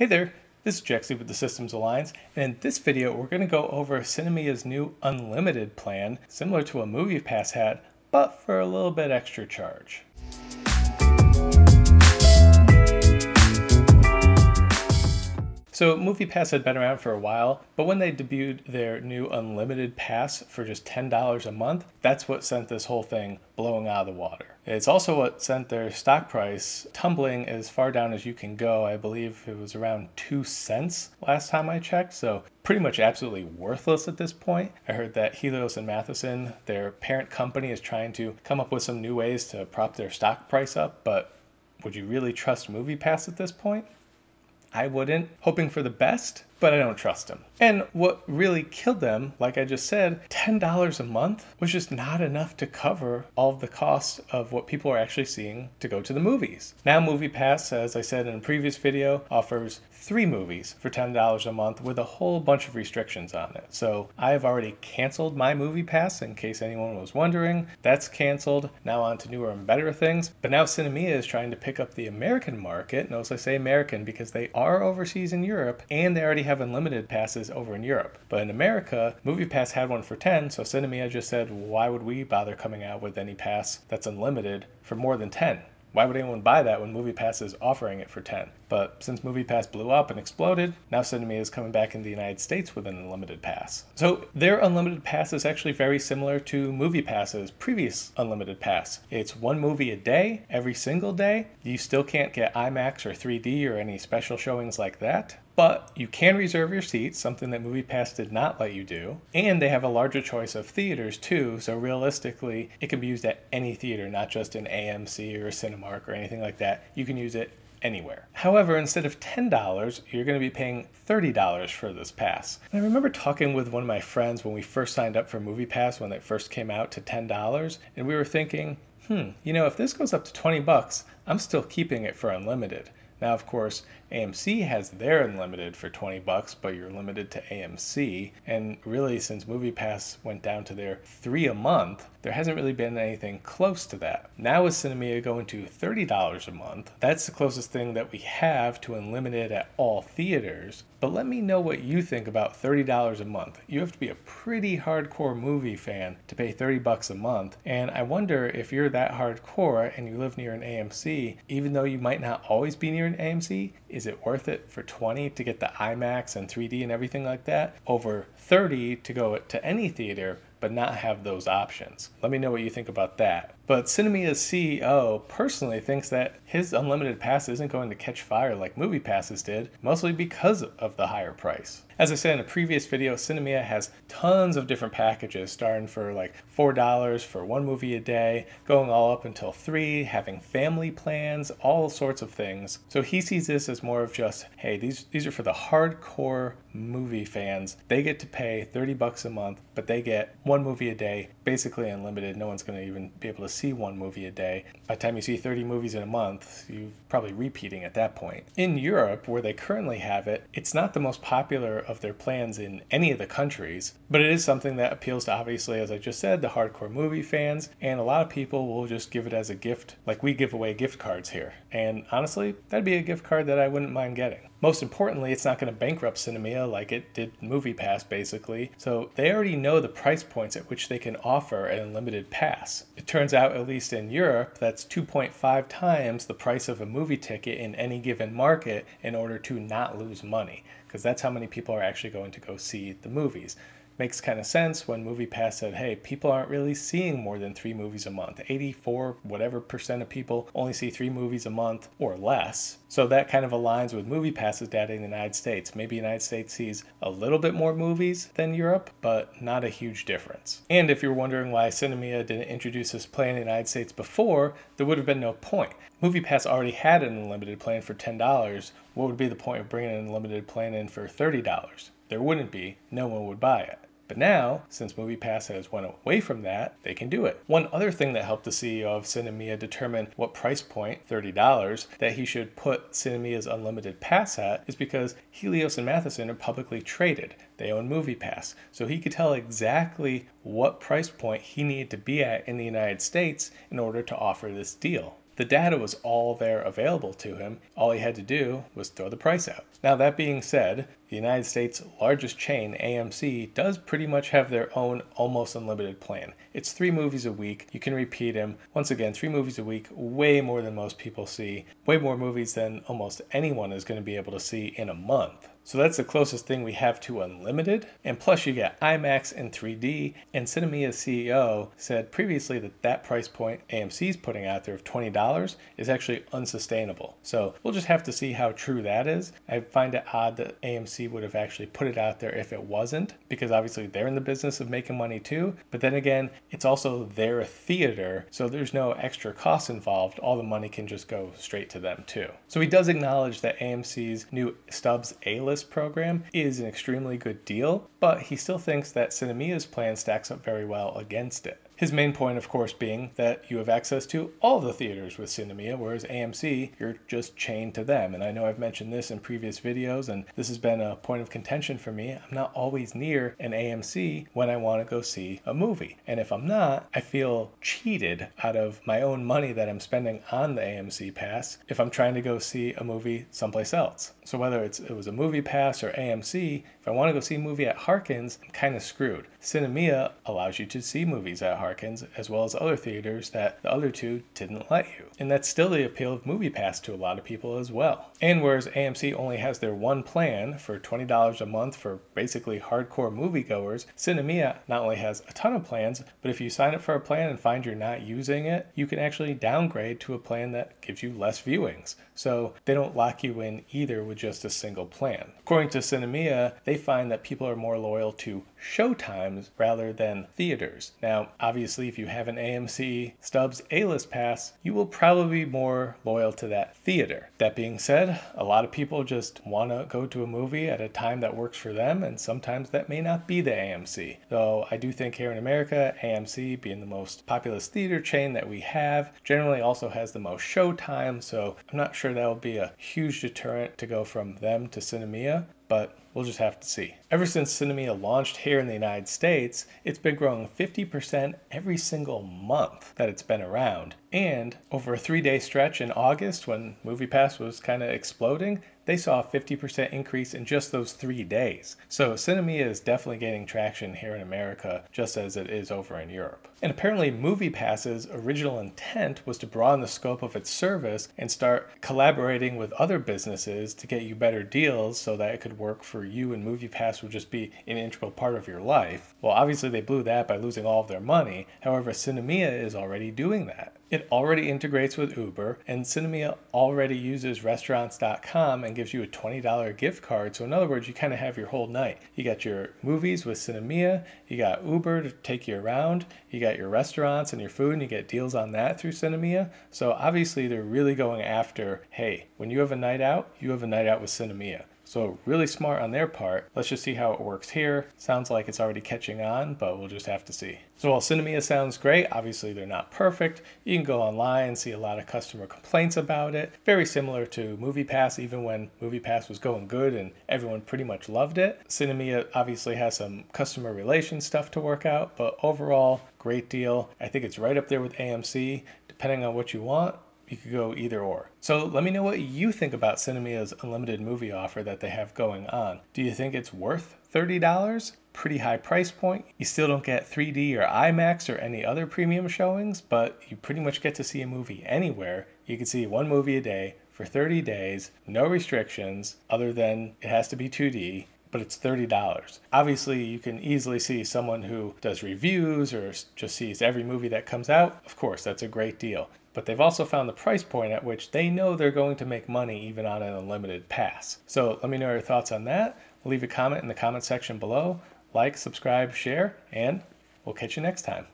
Hey there, this is Jackson with the Systems Alliance, and in this video we're going to go over Sinemia's new unlimited plan, similar to a MoviePass had, but for a little bit extra charge. So MoviePass had been around for a while, but when they debuted their new unlimited pass for just $10 a month, that's what sent this whole thing blowing out of the water. It's also what sent their stock price tumbling as far down as you can go. I believe it was around 2 cents last time I checked, so pretty much absolutely worthless at this point. I heard that Helios and Matheson, their parent company, is trying to come up with some new ways to prop their stock price up, but would you really trust MoviePass at this point? I wouldn't, hoping for the best, but I don't trust them. And what really killed them, like I just said, $10 a month was just not enough to cover all of the costs of what people are actually seeing to go to the movies. Now MoviePass, as I said in a previous video, offers 3 movies for $10 a month with a whole bunch of restrictions on it. So I have already canceled my MoviePass in case anyone was wondering. That's canceled. Now on to newer and better things. But now Sinemia is trying to pick up the American market. Notice I say American because they are overseas in Europe and they already have unlimited passes over in Europe. But in America, MoviePass had one for 10, so Sinemia just said, why would we bother coming out with any pass that's unlimited for more than 10? Why would anyone buy that when MoviePass is offering it for 10? But since MoviePass blew up and exploded, now Sinemia is coming back in the United States with an unlimited pass. So their unlimited pass is actually very similar to MoviePass's previous unlimited pass. It's 1 movie a day, every single day. You still can't get IMAX or 3D or any special showings like that. But you can reserve your seats, something that MoviePass did not let you do. And they have a larger choice of theaters too, so realistically, it can be used at any theater, not just an AMC or a Cinemark or anything like that. You can use it anywhere. However, instead of $10, you're going to be paying $30 for this pass. And I remember talking with one of my friends when we first signed up for MoviePass when it first came out to $10, and we were thinking, if this goes up to 20 bucks, I'm still keeping it for unlimited. Now, of course, AMC has their unlimited for 20 bucks, but you're limited to AMC. And really, since MoviePass went down to their 3 a month, there hasn't really been anything close to that. Now with Sinemia going to $30 a month, that's the closest thing that we have to unlimited at all theaters. But let me know what you think about $30 a month. You have to be a pretty hardcore movie fan to pay 30 bucks a month. And I wonder if you're that hardcore and you live near an AMC, even though you might not always be near an AMC, is it worth it for 20 to get the IMAX and 3D and everything like that, over 30 to go to any theater but not have those options? Let me know what you think about that. But Sinemia's CEO personally thinks that his unlimited pass isn't going to catch fire like MoviePass's did, mostly because of the higher price. As I said in a previous video, Sinemia has tons of different packages, starting for like $4 for 1 movie a day, going all up until 3, having family plans, all sorts of things. So he sees this as more of just, hey, these are for the hardcore movie fans. They get to pay 30 bucks a month, but they get 1 movie a day, basically unlimited. No one's going to even be able to see 1 movie a day. By the time you see 30 movies in a month, you're probably repeating at that point. In Europe, where they currently have it, it's not the most popular of their plans in any of the countries, but it is something that appeals to, obviously, as I just said, the hardcore movie fans, and a lot of people will just give it as a gift, like we give away gift cards here. And honestly, that'd be a gift card that I wouldn't mind getting. Most importantly, it's not going to bankrupt Sinemia like it did MoviePass, basically. So they already know the price points at which they can offer an unlimited pass. It turns out, at least in Europe, that's 2.5 times the price of a movie ticket in any given market in order to not lose money, because that's how many people are actually going to go see the movies. Makes kind of sense when MoviePass said, hey, people aren't really seeing more than 3 movies a month. 84 whatever % of people only see 3 movies a month or less. So that kind of aligns with MoviePass's data in the United States. Maybe the United States sees a little bit more movies than Europe, but not a huge difference. And if you're wondering why Sinemia didn't introduce this plan in the United States before, there would have been no point. MoviePass already had an unlimited plan for $10. What would be the point of bringing an unlimited plan in for $30? There wouldn't be. No one would buy it. But now, since MoviePass has went away from that, they can do it. One other thing that helped the CEO of Sinemia determine what price point, $30, that he should put Sinemia's unlimited pass at is because Helios and Matheson are publicly traded. They own MoviePass. So he could tell exactly what price point he needed to be at in the United States in order to offer this deal. The data was all there available to him. All he had to do was throw the price out. Now, that being said, the United States' largest chain, AMC, does pretty much have their own almost unlimited plan. It's 3 movies a week. You can repeat them. Once again, 3 movies a week, way more than most people see. Way more movies than almost anyone is going to be able to see in a month. So that's the closest thing we have to unlimited. And plus you get IMAX and 3D. And Sinemia's CEO said previously that that price point AMC's putting out there of $20 is actually unsustainable. So we'll just have to see how true that is. I find it odd that AMC would have actually put it out there if it wasn't, because obviously they're in the business of making money too. But then again, it's also their theater, so there's no extra costs involved. All the money can just go straight to them too. So he does acknowledge that AMC's new Stubs A-List program is an extremely good deal, but he still thinks that Sinemia's plan stacks up very well against it. His main point, of course, being that you have access to all the theaters with Sinemia, whereas AMC, you're just chained to them. And I know I've mentioned this in previous videos, and this has been a point of contention for me. I'm not always near an AMC when I want to go see a movie. And if I'm not, I feel cheated out of my own money that I'm spending on the AMC pass if I'm trying to go see a movie someplace else. So whether it was a MoviePass or AMC, if I want to go see a movie at Harkins, I'm kind of screwed. Sinemia allows you to see movies at Harkins as well as other theaters that the other two didn't let you. And that's still the appeal of MoviePass to a lot of people as well. And whereas AMC only has their one plan for $20 a month for basically hardcore moviegoers, Sinemia not only has a ton of plans, but if you sign up for a plan and find you're not using it, you can actually downgrade to a plan that gives you less viewings. So they don't lock you in either with just a single plan. According to Sinemia, they find that people are more loyal to showtimes rather than theaters. Now, obviously, if you have an AMC Stubs A-List pass, you will probably be more loyal to that theater. That being said, a lot of people just want to go to a movie at a time that works for them, and sometimes that may not be the AMC. Though I do think here in America, AMC, being the most populous theater chain that we have, generally also has the most showtime, so I'm not sure that will be a huge deterrent to go from them to Sinemia, but we'll just have to see. Ever since Sinemia launched here in the United States, it's been growing 50% every single month that it's been around. And over a 3-day stretch in August, when MoviePass was kind of exploding, they saw a 50% increase in just those 3 days. So Sinemia is definitely gaining traction here in America, just as it is over in Europe. And apparently MoviePass's original intent was to broaden the scope of its service and start collaborating with other businesses to get you better deals so that it could work for you and MoviePass would just be an integral part of your life. Well, obviously they blew that by losing all of their money. However, Sinemia is already doing that. It already integrates with Uber, and Sinemia already uses restaurants.com and gives you a $20 gift card. So in other words, you kind of have your whole night. You got your movies with Sinemia, you got Uber to take you around, you got your restaurants and your food, and you get deals on that through Sinemia. So obviously they're really going after, hey, when you have a night out, you have a night out with Sinemia. So really smart on their part. Let's just see how it works here. Sounds like it's already catching on, but we'll just have to see. So while Sinemia sounds great, obviously they're not perfect. You can go online and see a lot of customer complaints about it. Very similar to MoviePass, even when MoviePass was going good and everyone pretty much loved it. Sinemia obviously has some customer relations stuff to work out, but overall, great deal. I think it's right up there with AMC. Depending on what you want, you could go either or. So let me know what you think about Sinemia's unlimited movie offer that they have going on. Do you think it's worth $30? Pretty high price point. You still don't get 3D or IMAX or any other premium showings, but you pretty much get to see a movie anywhere. You can see one movie a day for 30 days, no restrictions other than it has to be 2D. But it's $30. Obviously, you can easily see someone who does reviews or just sees every movie that comes out. Of course, that's a great deal. But they've also found the price point at which they know they're going to make money even on an unlimited pass. So let me know your thoughts on that. Leave a comment in the comment section below. Like, subscribe, share, and we'll catch you next time.